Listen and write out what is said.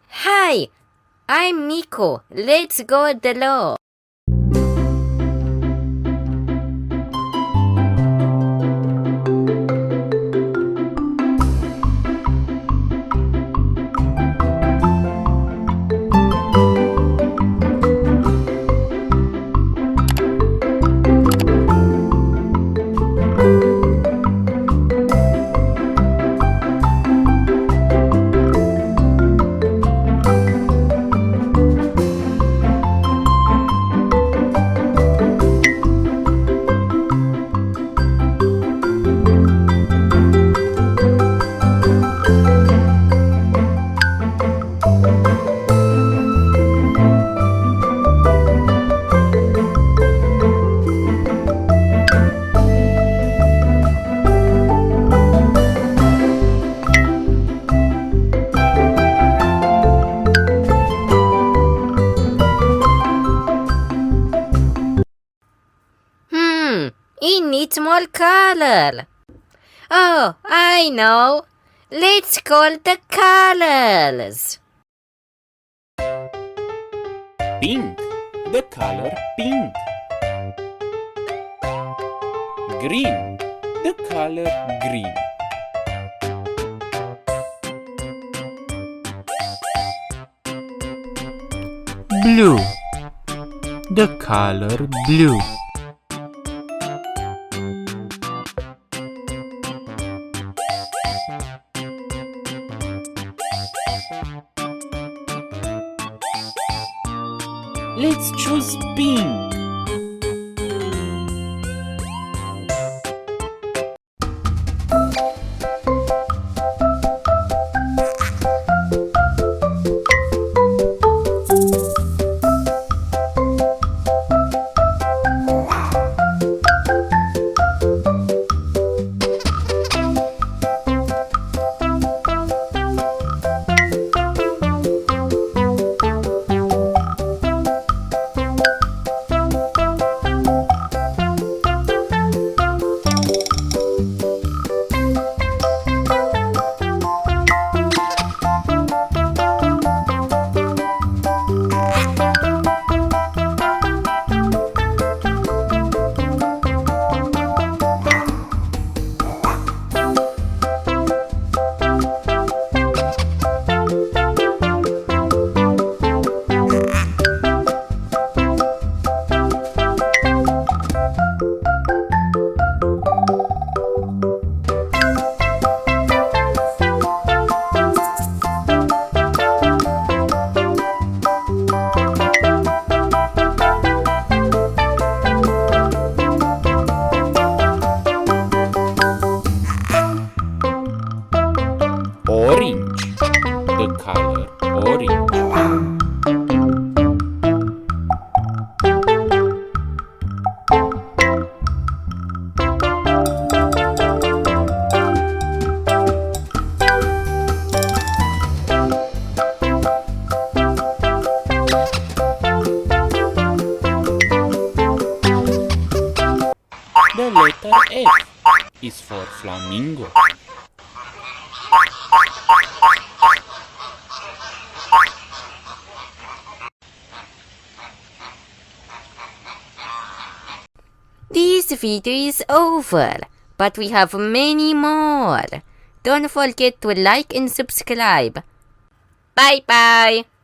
Hi, I'm Miko. Let's go below. It needs more color. Oh, I know. Let's call the colors. Pink, the color pink. Green, the color green. Blue, the color blue. Let's choose pink. Orange, the color orange. The letter F is for flamingo. This video is over, but we have many more. Don't forget to like and subscribe. Bye bye.